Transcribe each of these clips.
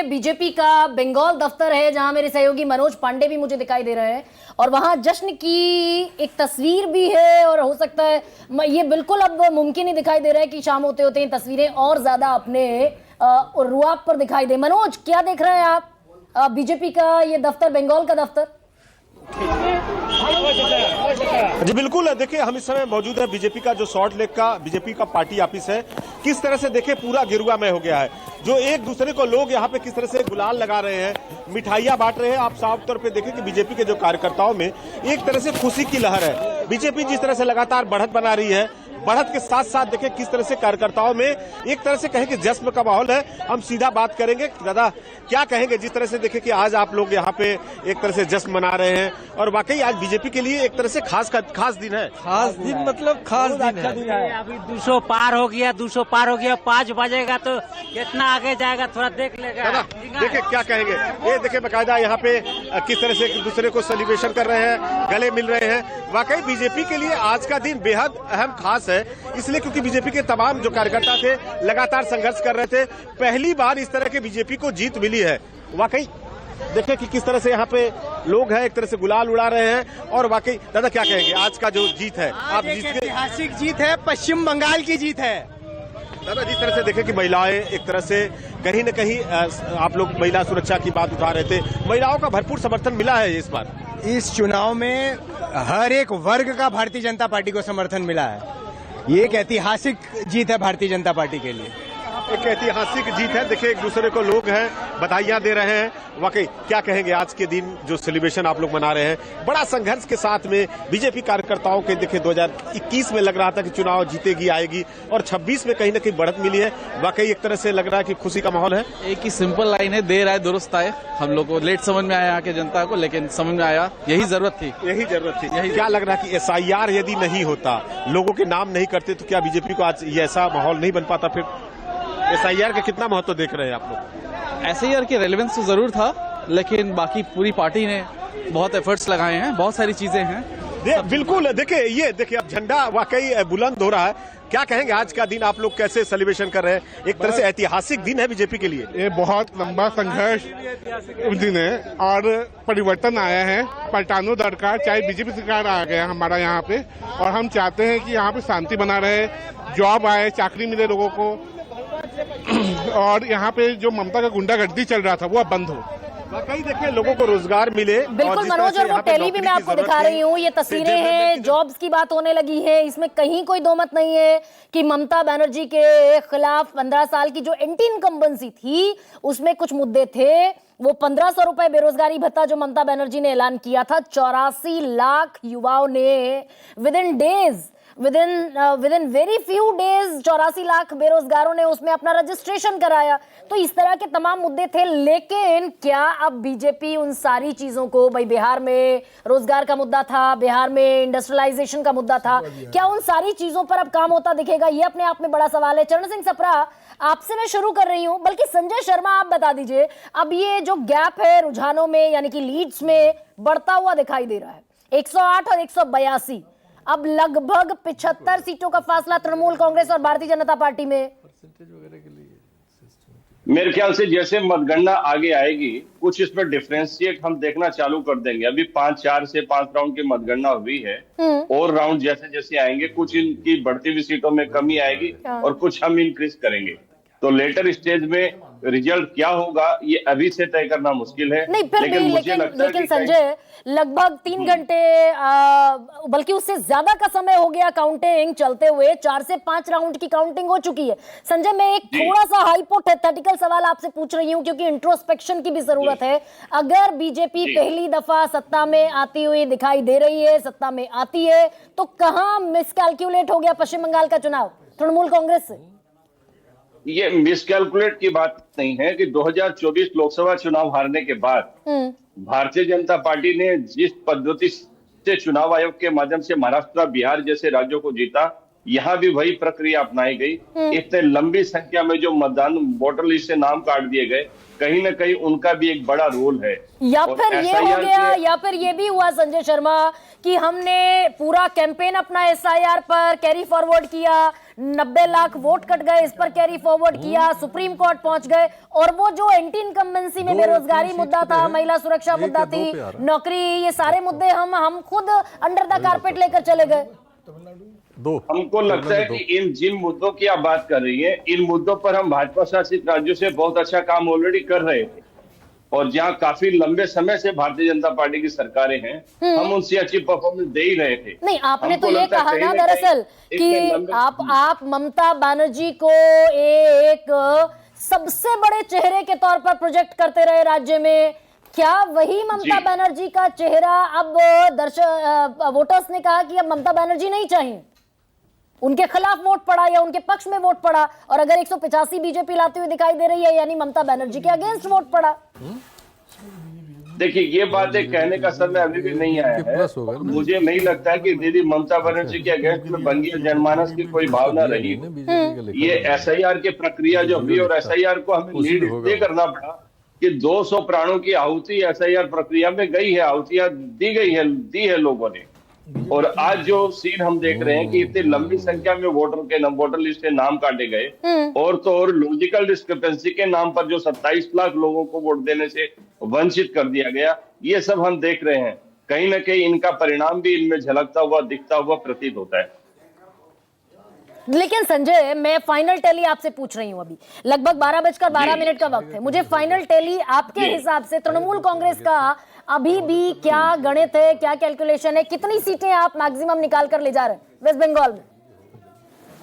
BJP का बंगाल दफ्तर है जहां मेरे सहयोगी मनोज पांडे भी मुझे दिखाई दे रहे हैं और वहां जश्न की एक तस्वीर भी है और हो सकता है ये बिल्कुल अब मुमकिन ही दिखाई दे रहा है कि शाम होते होते ये तस्वीरें और ज्यादा अपने रुआब पर दिखाई दे। मनोज, क्या देख रहे हैं आप बीजेपी का ये दफ्तर, बंगाल का दफ्तर? जी बिल्कुल, देखिए हम इस समय मौजूद है बीजेपी का जो सॉल्ट लेक का बीजेपी का पार्टी ऑफिस है। किस तरह से देखिए पूरा गिरुआमय हो गया है, जो एक दूसरे को लोग यहाँ पे किस तरह से गुलाल लगा रहे हैं, मिठाइयां बांट रहे हैं। आप साफ तौर पे देखें कि बीजेपी के जो कार्यकर्ताओं में एक तरह से खुशी की लहर है। बीजेपी जिस तरह से लगातार बढ़त बना रही है, बढ़त के साथ साथ देखिए किस तरह से कार्यकर्ताओं में एक तरह से कहें कि जश्न का माहौल है। हम सीधा बात करेंगे, दादा क्या कहेंगे जिस तरह से देखें कि आज आप लोग यहाँ पे एक तरह से जश्न मना रहे हैं और वाकई आज बीजेपी के लिए एक तरह से खास दिन है। खास दिन मतलब खास दिन है। अभी 200 पार हो गया, 200 पार हो गया, 5 बजेगा तो कितना आगे जाएगा थोड़ा देख लेगा। देखिए क्या कहेंगे, ये देखिए बाकायदा यहाँ पे किस तरह से एक दूसरे को सेलिब्रेशन कर रहे हैं, गले मिल रहे हैं। वाकई बीजेपी के लिए आज का दिन बेहद अहम खास है, इसलिए क्योंकि बीजेपी के तमाम जो कार्यकर्ता थे लगातार संघर्ष कर रहे थे। पहली बार इस तरह के बीजेपी को जीत मिली है। वाकई देखिए कि किस तरह से यहाँ पे लोग हैं, एक तरह से गुलाल उड़ा रहे हैं। और वाकई दादा क्या कहेंगे आज का जो जीत है, आप जीत के ऐतिहासिक जीत है, पश्चिम बंगाल की जीत है। दादा जिस तरह से देखें कि महिलाएं एक तरह से कहीं न कहीं आप लोग महिला सुरक्षा की बात उठा रहे थे, महिलाओं का भरपूर समर्थन मिला है इस बार। इस चुनाव में हर एक वर्ग का भारतीय जनता पार्टी को समर्थन मिला है। ये एक ऐतिहासिक जीत है भारतीय जनता पार्टी के लिए, एक ऐतिहासिक जीत है। देखिए एक दूसरे को लोग हैं बधाइयां दे रहे हैं। वाकई क्या कहेंगे आज के दिन जो सेलिब्रेशन आप लोग मना रहे हैं, बड़ा संघर्ष के साथ में बीजेपी कार्यकर्ताओं के देखिए 2021 में लग रहा था कि चुनाव जीतेगी आएगी और 26 में कहीं न कहीं बढ़त मिली है। वाकई एक तरह से लग रहा है कि खुशी का माहौल है। एक ही सिंपल लाइन है, देर आए दुरुस्त आए। हम लोग को लेट समझ में आया यहाँ के जनता को, लेकिन समझ में आया यही जरूरत थी। क्या लग रहा है कि SIR यदि नहीं होता, लोगों के नाम नहीं करते, तो क्या बीजेपी को आज ये ऐसा माहौल नहीं बन पाता? फिर SIR का कितना महत्व देख रहे हैं आप लोग? SIR की रेलेवेंस तो जरूर था, लेकिन बाकी पूरी पार्टी ने बहुत एफर्ट्स लगाए हैं, बहुत सारी चीजें हैं। बिल्कुल, देखिए अब झंडा वाकई बुलंद हो रहा है। क्या कहेंगे आज का दिन आप लोग कैसे सेलिब्रेशन कर रहे हैं? एक तरह से ऐतिहासिक दिन है बीजेपी के लिए। ये बहुत लंबा संघर्ष दिन है और परिवर्तन आया है, पलटानो दरकार। चाहे बीजेपी सरकार आ गया हमारा यहाँ पे, और हम चाहते हैं कि यहाँ पे शांति बना रहे, जॉब आए, चाकरी मिले लोगों को, और यहाँ पे जो ममता का गुंडागर्दी चल रहा था वो अब बंद हो। वाकई देखिए लोगों को रोजगार मिले। बिल्कुल मनोज, और वो टेली भी मैं आपको दिखा रही हूँ, ये तस्वीरें हैं, जॉब्स की बात होने लगी है। इसमें कहीं कोई दो मत नहीं है कि ममता बनर्जी के खिलाफ 15 साल की जो एंटी इनकम्बेंसी थी उसमें कुछ मुद्दे थे। वो 1500 रुपए बेरोजगारी भत्ता जो ममता बनर्जी ने ऐलान किया था, 84 लाख युवाओं ने with in very few days 84 lakh बेरोजगारों ने उसमें अपना रजिस्ट्रेशन कराया। तो इस तरह के तमाम मुद्दे थे। लेकिन क्या अब बीजेपी उन सारी चीजों को, भाई बिहार में रोजगार का मुद्दा था, बिहार में इंडस्ट्रियलाइजेशन का मुद्दा था, क्या उन सारी चीजों पर अब काम होता दिखेगा? ये अपने आप में बड़ा सवाल है। चरण सिंह सप्रा, आपसे मैं शुरू कर रही हूं, बल्कि संजय शर्मा आप बता दीजिए, अब ये जो गैप है रुझानों में यानी कि लीड्स में बढ़ता हुआ दिखाई दे रहा है, 108 और 182, अब लगभग 75 सीटों का फासला तृणमूल कांग्रेस और भारतीय जनता पार्टी में। मेरे ख्याल से जैसे मतगणना आगे आएगी कुछ इसमें डिफरेंशिएट हम देखना चालू कर देंगे। अभी 4 से 5 राउंड की मतगणना हुई है, और राउंड जैसे जैसे आएंगे कुछ इनकी बढ़ती हुई सीटों में कमी आएगी और कुछ हम इंक्रीज करेंगे। तो लेटर स्टेज में रिजल्ट क्या होगा ये अभी से तय करना मुश्किल है। नहीं, फिर लेकिन, मुझे लगता है लेकिन संजय, लगभग 3 घंटे बल्कि उससे ज्यादा का समय हो गया काउंटिंग चलते हुए, 4 से 5 राउंड की काउंटिंग हो चुकी है। संजय, मैं एक थोड़ा सा हाइपोथेटिकल सवाल आपसे पूछ रही हूं क्योंकि इंट्रोस्पेक्शन की भी जरूरत है। अगर बीजेपी पहली दफा सत्ता में आती हुई दिखाई दे रही है, सत्ता में आती है, तो कहां मिसकैलकुलेट हो गया पश्चिम बंगाल का चुनाव तृणमूल कांग्रेस से? ये मिसकैलकुलेट की बात नहीं है कि 2024 लोकसभा चुनाव हारने के बाद भारतीय जनता पार्टी ने जिस पद्धति से चुनाव आयोग के माध्यम से महाराष्ट्र, बिहार जैसे राज्यों को जीता, यहाँ भी वही प्रक्रिया अपनाई गई। इतने लंबी संख्या में जो मतदान वोटर लिस्ट से नाम काट दिए गए, कहीं ना कहीं उनका भी एक बड़ा रोल है। या और फिर ये हो गया, या फिर ये भी हुआ संजय शर्मा कि हमने पूरा कैंपेन अपना एसआईआर पर कैरी फॉरवर्ड किया, 90 लाख वोट कट गए, इस पर कैरी फॉरवर्ड किया, सुप्रीम कोर्ट पहुंच गए, और वो जो एंटी इनकम्बेंसी में बेरोजगारी मुद्दा था, महिला सुरक्षा मुद्दा थी, नौकरी, ये सारे मुद्दे हम खुद अंडर द कारपेट लेकर चले गए। हमको लगता है कि इन जिन मुद्दों की आप बात कर रही हैं, इन मुद्दों पर हम भाजपा शासित राज्यों से बहुत अच्छा काम ऑलरेडी कर रहे थे, और जहां काफी लंबे समय से भारतीय जनता पार्टी की सरकारें हैं, हम उनसे अच्छी परफॉर्मेंस दे ही रहे थे। नहीं, आपने तो ये कहा ना दरअसल कि आप ममता बनर्जी को एक सबसे बड़े चेहरे के तौर पर प्रोजेक्ट करते रहे राज्य में। क्या वही ममता बनर्जी का चेहरा अब वोटर्स ने कहा कि अब ममता बनर्जी नहीं चाहिए, उनके खिलाफ वोट पड़ा या उनके पक्ष में वोट पड़ा, और अगर 185 बीजेपी लाती हुई दिखाई दे रही है, यानी ममता बनर्जी के अगेंस्ट वोट पड़ा? देखिए, ये बातें कहने का समय अभी भी नहीं आया है। मुझे नहीं लगता है कि दीदी ममता बनर्जी के अगेंस्ट में बंगाली जनमानस की कोई भावना रही। ये एसआईआर की प्रक्रिया जो हुई, और एसआईआर को हमें लीड इसलिए करना पड़ा कि 200 प्राणों की आहुति एसआईआर प्रक्रिया में गई है, आहुतियां दी है लोगों ने। और आज जो सीन हम देख रहे हैं कि इतनी लंबी संख्या में वोटर लिस्ट से नाम काटे गए, और तो और लॉजिकल डिस्क्रिपेंसी के नाम पर जो 27 लाख लोगों को वोट देने से वंचित कर दिया गया, ये सब हम देख रहे हैं। कहीं ना कहीं इनका परिणाम भी इनमें झलकता हुआ, दिखता हुआ प्रतीत होता है। लेकिन संजय, मैं फाइनल टैली आपसे पूछ रही हूं, अभी लगभग 12:12 का वक्त है। मुझे फाइनल टैली आपके हिसाब से तृणमूल कांग्रेस का अभी भी क्या गणित है, क्या कैलकुलेशन है, कितनी सीटें आप मैक्सिमम निकाल कर ले जा रहे हैं वेस्ट बंगाल में?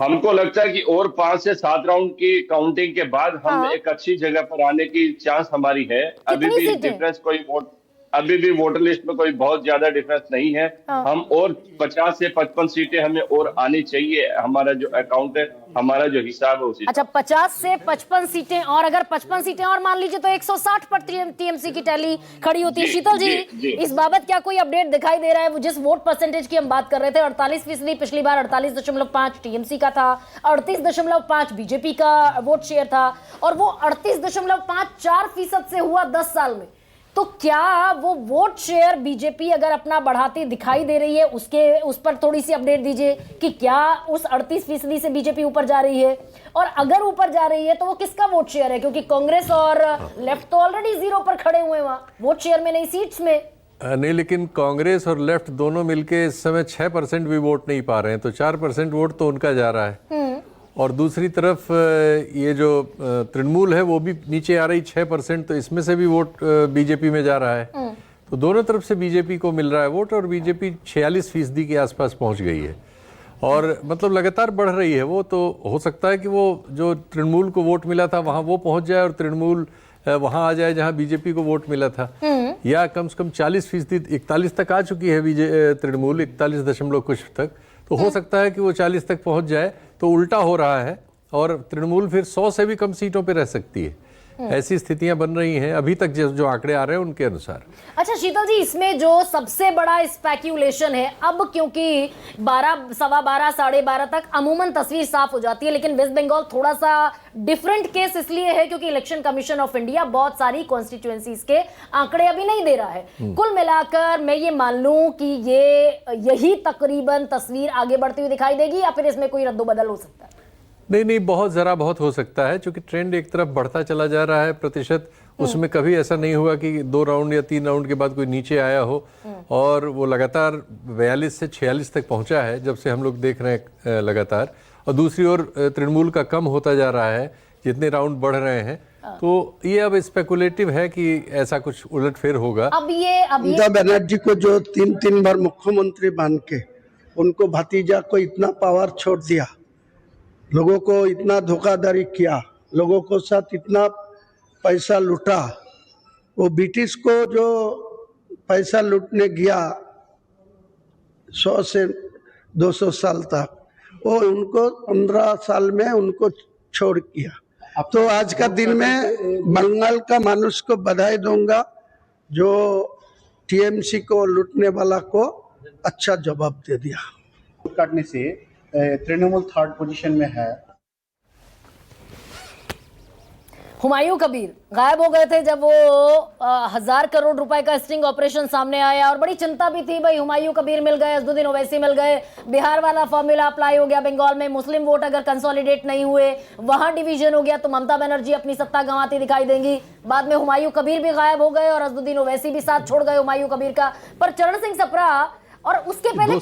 हमको लगता है कि और 5 से 7 राउंड की काउंटिंग के बाद हम एक अच्छी जगह पर आने की चांस हमारी है। अभी भी डिफरेंस अभी भी वोटर लिस्ट में कोई बहुत ज्यादा डिफरेंस नहीं है। हम और 50 से 55 सीटें हमें और आनी चाहिए। हमारा जो अकाउंट है, हमारा जो हिसाब है उसी। अच्छा, 50 से 55 सीटें, और अगर 55 सीटें और मान लीजिए तो 160 पर टीएमसी की टैली खड़ी होती है। शीतल जी, इस बाबत क्या कोई अपडेट दिखाई दे रहा है? वो जिस वोट परसेंटेज की हम बात कर रहे थे, 48% पिछली बार 48.5 टीएमसी का था, 38.5 बीजेपी का वोट शेयर था, और वो 38.54% से हुआ 10 साल में। तो क्या वो वोट शेयर बीजेपी अगर अपना बढ़ाती दिखाई दे रही है, उस पर थोड़ी सी अपडेट दीजिए कि क्या उस 38% से बीजेपी ऊपर जा रही है, और अगर ऊपर जा रही है तो वो किसका वोट शेयर है? क्योंकि कांग्रेस और लेफ्ट तो ऑलरेडी 0 पर खड़े हुए हैं वहां वोट शेयर में, नहीं सीट्स में। नहीं, लेकिन कांग्रेस और लेफ्ट दोनों मिलके इस समय 6% भी वोट नहीं पा रहे हैं, तो 4% वोट तो उनका जा रहा है। और दूसरी तरफ ये जो तृणमूल है वो भी नीचे आ रही 6%, तो इसमें से भी वोट बीजेपी में जा रहा है। तो दोनों तरफ से बीजेपी को मिल रहा है वोट, और बीजेपी 46% के आसपास पहुंच गई है, और मतलब लगातार बढ़ रही है वो। तो हो सकता है कि वो जो तृणमूल को वोट मिला था वहां वो पहुंच जाए, और तृणमूल वहां आ जाए जहां बीजेपी को वोट मिला था, या कम से कम 40%, 41 तक आ चुकी है तृणमूल, 41 कुछ तक। तो हो सकता है कि वो 40 तक पहुंच जाए, तो उल्टा हो रहा है, और तृणमूल फिर 100 से भी कम सीटों पे रह सकती है। ऐसी स्थितियां बन रही हैं अभी तक जो आंकड़े आ रहे हैं उनके अनुसार। अच्छा शीतल जी, इसमें जो सबसे बड़ा स्पेक्यूलेशन है अब, क्योंकि 12, सवा 12, साढ़े 12 तक अमूमन तस्वीर साफ हो जाती है, लेकिन वेस्ट बंगाल थोड़ा सा डिफरेंट केस इसलिए है क्योंकि इलेक्शन कमीशन ऑफ इंडिया बहुत सारी कॉन्स्टिट्यूएंसीज के आंकड़े अभी नहीं दे रहा है। कुल मिलाकर मैं ये मान लूं कि यही तकरीबन तस्वीर आगे बढ़ती हुई दिखाई देगी, या फिर इसमें कोई रद्दोबदल हो सकता है? नहीं, बहुत हो सकता है, क्योंकि ट्रेंड एक तरफ बढ़ता चला जा रहा है प्रतिशत। उसमें कभी ऐसा नहीं हुआ कि 2 राउंड या 3 राउंड के बाद कोई नीचे आया हो, और वो लगातार 42 से 46 तक पहुंचा है जब से हम लोग देख रहे हैं लगातार। और दूसरी ओर तृणमूल का कम होता जा रहा है जितने राउंड बढ़ रहे हैं। तो ये अब स्पेकुलेटिव है कि ऐसा कुछ उलटफेर होगा। अब ममता बनर्जी को जो 3 बार मुख्यमंत्री बन के उनको भतीजा को इतना पावर छोड़ दिया, लोगों को इतना धोखाधड़ी किया, लोगों को साथ इतना पैसा लूटा, वो ब्रिटिश को जो पैसा लूटने गया 100 से 200 साल तक, वो उनको 15 साल में उनको छोड़ किया। तो आज का दिन में बंगाल का मानुष को बधाई दूंगा, जो टीएमसी को लूटने वाला को अच्छा जवाब दे दिया। काटने से तृणमूल थर्ड पोजीशन में है। हुमायूं कबीर गायब हो गए थे जब वो 1000 करोड़ रुपए का स्टिंग ऑपरेशन सामने आया और बड़ी चिंता भी थी, भाई हुमायूं कबीर मिल गए, असदुद्दीन ओवैसी मिल गए, बिहार वाला फॉर्मूला अप्लाई हो गया, बंगाल में मुस्लिम वोट अगर कंसोलिडेट नहीं हुए, वहां डिवीजन हो गया तो ममता बनर्जी अपनी सत्ता गंवाती दिखाई देंगी। बाद में हुमायूं कबीर भी गायब हो गए और असदुद्दीन ओवैसी भी साथ छोड़ गए हुमायूं कबीर का। पर चरण सिंह सप्रा और उसके पहले